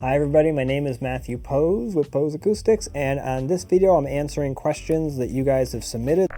Hi everybody, my name is Matthew Poes with Poes Acoustics, and on this video I'm answering questions that you guys have submitted.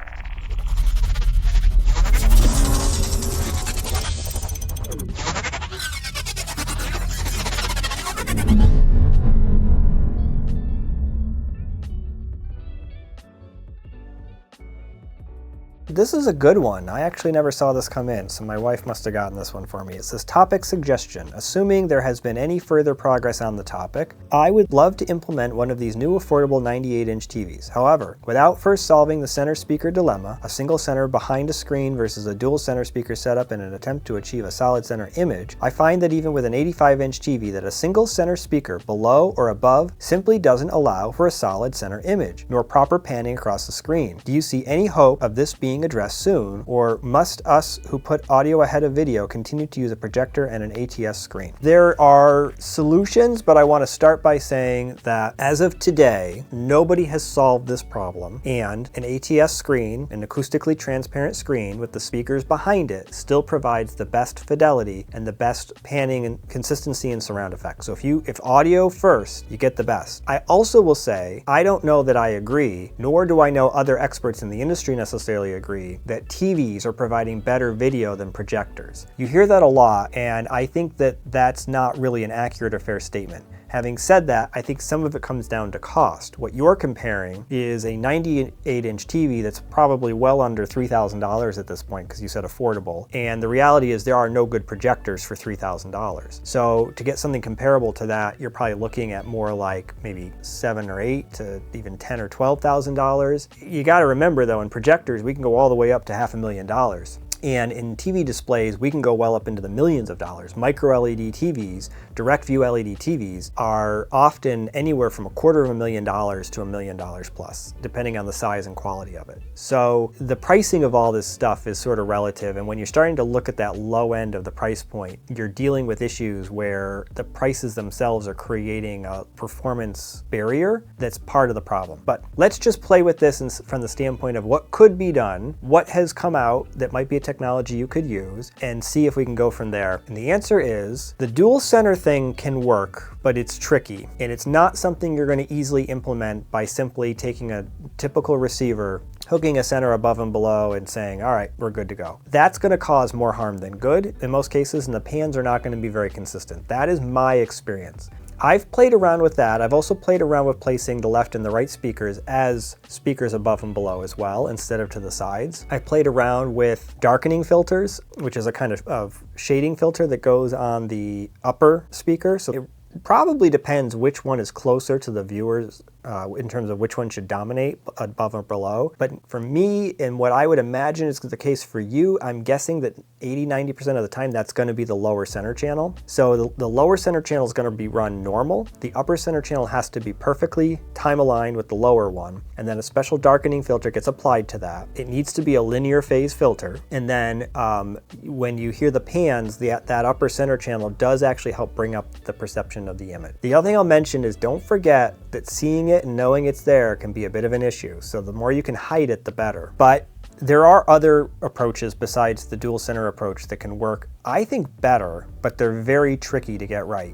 This is a good one. I actually never saw this come in, so my wife must have gotten this one for me. It says, topic suggestion. Assuming there has been any further progress on the topic, I would love to implement one of these new affordable 98-inch TVs. However, without first solving the center speaker dilemma, a single center behind a screen versus a dual center speaker setup in an attempt to achieve a solid center image, I find that even with an 85-inch TV that a single center speaker below or above simply doesn't allow for a solid center image, nor proper panning across the screen. Do you see any hope of this being addressed soon, or must us who put audio ahead of video continue to use a projector and an ATS screen? There are solutions, but I want to start by saying that as of today, nobody has solved this problem, and an ATS screen, an acoustically transparent screen with the speakers behind it, still provides the best fidelity and the best panning and consistency and surround effects. So if audio first, you get the best. I also will say, I don't know that I agree, nor do I know other experts in the industry necessarily agree, that TVs are providing better video than projectors. You hear that a lot, and I think that that's not really an accurate or fair statement. Having said that, I think some of it comes down to cost. What you're comparing is a 98-inch TV that's probably well under $3,000 at this point, because you said affordable. And the reality is there are no good projectors for $3,000. So to get something comparable to that, you're probably looking at more like maybe $7,000 or $8,000 to even $10,000 or $12,000. You got to remember though, in projectors, we can go all the way up to $500,000. And in TV displays, we can go well up into the millions of dollars. Micro LED TVs, direct view LED TVs, are often anywhere from $250,000 to $1 million plus, depending on the size and quality of it. So the pricing of all this stuff is sort of relative. And when you're starting to look at that low end of the price point, you're dealing with issues where the prices themselves are creating a performance barrier that's part of the problem. But let's just play with this from the standpoint of what could be done, what has come out that might be a technology you could use, and see if we can go from there. And the answer is the dual center thing can work, but it's tricky, and it's not something you're going to easily implement by simply taking a typical receiver, hooking a center above and below, and saying, all right, we're good to go. That's going to cause more harm than good in most cases, and the pans are not going to be very consistent. That is my experience. I've played around with that. I've also played around with placing the left and the right speakers as speakers above and below as well, instead of to the sides. I've played around with darkening filters, which is a kind of shading filter that goes on the upper speaker. So it probably depends which one is closer to the viewers in terms of which one should dominate, above or below. But for me, and what I would imagine is the case for you, I'm guessing that 80–90% of the time that's going to be the lower center channel. So the lower center channel is going to be run normal. The upper center channel has to be perfectly time aligned with the lower one, and then a special darkening filter gets applied to that. It needs to be a linear phase filter, and then when you hear the pans, that upper center channel does actually help bring up the perception of the image. The other thing I'll mention is don't forget that seeing it and knowing it's there can be a bit of an issue. So the more you can hide it, the better. But there are other approaches besides the dual center approach that can work, I think, better, but they're very tricky to get right.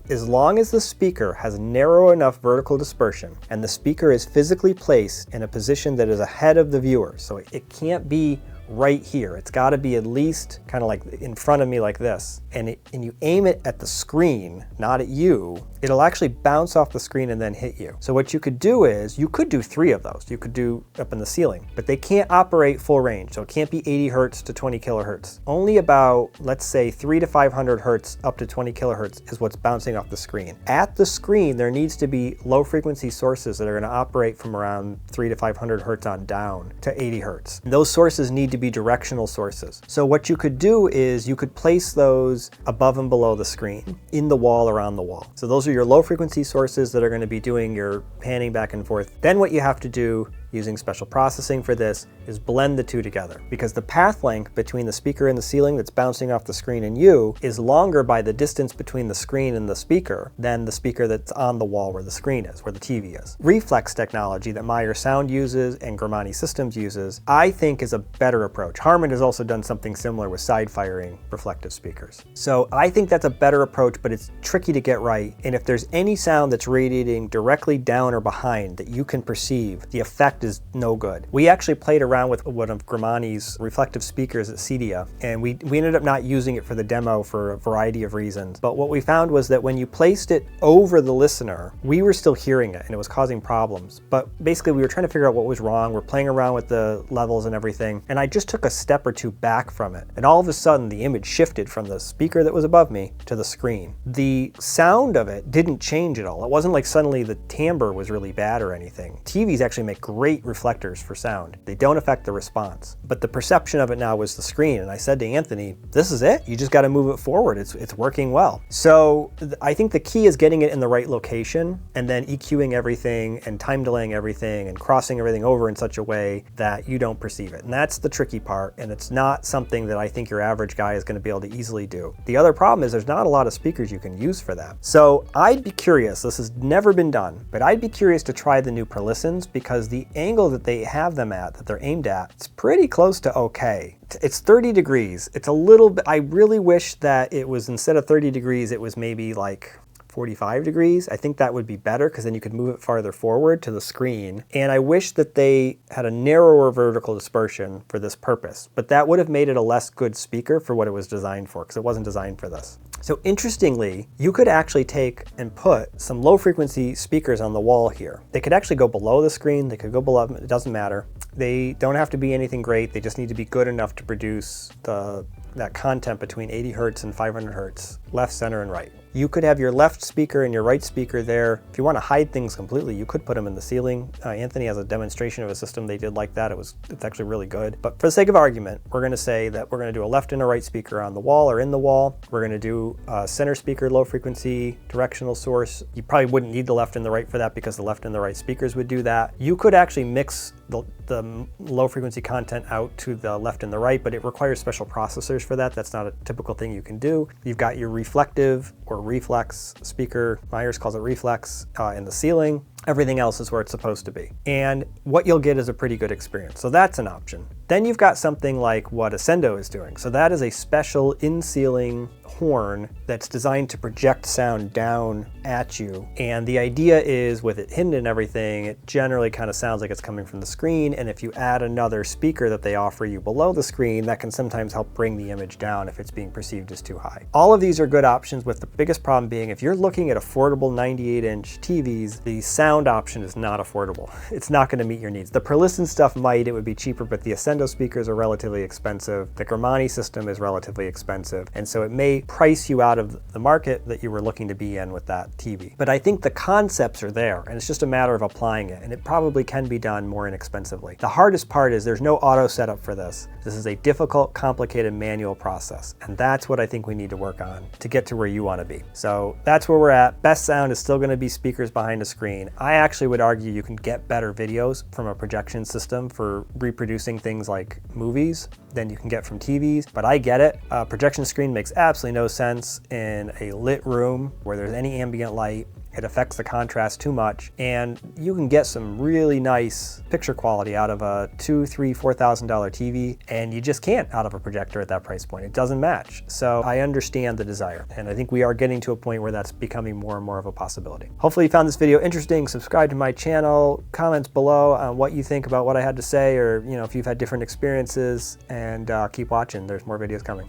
As long as the speaker has narrow enough vertical dispersion and the speaker is physically placed in a position that is ahead of the viewer, so it can't be right here. It's got to be at least kind of like in front of me like this. And you aim it at the screen, not at you, it'll actually bounce off the screen and then hit you. So what you could do is, you could do 3 of those. You could do up in the ceiling, but they can't operate full range. So it can't be 80 hertz to 20 kilohertz. Only about, let's say 300 to 500 hertz up to 20 kilohertz is what's bouncing off the screen. At the screen, there needs to be low frequency sources that are going to operate from around 300 to 500 hertz on down to 80 hertz. And those sources need to be directional sources. So what you could do is you could place those above and below the screen, in the wall, around the wall. So those are your low frequency sources that are going to be doing your panning back and forth. Then what you have to do using special processing for this, is blend the two together. Because the path length between the speaker and the ceiling that's bouncing off the screen and you is longer by the distance between the screen and the speaker than the speaker that's on the wall where the screen is, where the TV is. Reflex technology that Meyer Sound uses and Grimani Systems uses, I think is a better approach. Harman has also done something similar with side-firing reflective speakers. So I think that's a better approach, but it's tricky to get right. And if there's any sound that's radiating directly down or behind that you can perceive, the effect is no good. We actually played around with one of Grimani's reflective speakers at CEDIA, and we ended up not using it for the demo for a variety of reasons. But what we found was that when you placed it over the listener, we were still hearing it and it was causing problems. But basically we were trying to figure out what was wrong. We're playing around with the levels and everything, and I just took a step or two back from it. And all of a sudden the image shifted from the speaker that was above me to the screen. The sound of it didn't change at all. It wasn't like suddenly the timbre was really bad or anything. TVs actually make great reflectors for sound. They don't affect the response. But the perception of it now was the screen. And I said to Anthony, this is it. You just got to move it forward. It's working well. So I think the key is getting it in the right location and then EQing everything and time delaying everything and crossing everything over in such a way that you don't perceive it. And that's the tricky part. And it's not something that I think your average guy is going to be able to easily do. The other problem is there's not a lot of speakers you can use for that. So I'd be curious, this has never been done, but I'd be curious to try the new Perlistens because the angle that they have them at, that they're aimed at, it's pretty close to okay. It's 30 degrees. It's a little bit, I really wish that it was, instead of 30 degrees, it was maybe like 45 degrees. I think that would be better because then you could move it farther forward to the screen. And I wish that they had a narrower vertical dispersion for this purpose, but that would have made it a less good speaker for what it was designed for because it wasn't designed for this. So interestingly, you could actually take and put some low frequency speakers on the wall here. They could actually go below the screen, they could go below, it doesn't matter. They don't have to be anything great, they just need to be good enough to produce that content between 80 Hertz and 500 Hertz, left, center, and right. You could have your left speaker and your right speaker there. If you want to hide things completely, you could put them in the ceiling. Anthony has a demonstration of a system they did like that. It's actually really good. But for the sake of argument, we're going to say that we're going to do a left and a right speaker on the wall or in the wall. We're going to do a center speaker, low frequency, directional source. You probably wouldn't need the left and the right for that because the left and the right speakers would do that. You could actually mix the low frequency content out to the left and the right, but it requires special processors for that. That's not a typical thing you can do. You've got your reflective or reflex speaker, Myers calls it reflex, in the ceiling. Everything else is where it's supposed to be. And what you'll get is a pretty good experience. So that's an option. Then you've got something like what Ascendo is doing. So that is a special in-ceiling horn that's designed to project sound down at you. And the idea is with it hidden and everything, it generally kind of sounds like it's coming from the screen. And if you add another speaker that they offer you below the screen, that can sometimes help bring the image down if it's being perceived as too high. All of these are good options, with the biggest problem being if you're looking at affordable 98-inch TVs, the sound option is not affordable. It's not going to meet your needs. The Perlisten stuff might, it would be cheaper, but the Ascendo speakers are relatively expensive. The Grimani system is relatively expensive. And so it may price you out of the market that you were looking to be in with that TV. But I think the concepts are there, and it's just a matter of applying it, and it probably can be done more inexpensively. The hardest part is there's no auto setup for this. This is a difficult, complicated manual process, and that's what I think we need to work on to get to where you want to be. So that's where we're at. Best sound is still going to be speakers behind a screen. I actually would argue you can get better videos from a projection system for reproducing things like movies than you can get from TVs, but I get it. A projection screen makes absolutely no sense in a lit room where there's any ambient light. It affects the contrast too much, and you can get some really nice picture quality out of a $2,000, $3,000, $4,000 TV, and you just can't out of a projector at that price point. It doesn't match. So I understand the desire, and I think we are getting to a point where that's becoming more and more of a possibility. Hopefully you found this video interesting. Subscribe to my channel, comments below on what you think about what I had to say, or if you've had different experiences, and keep watching. There's more videos coming.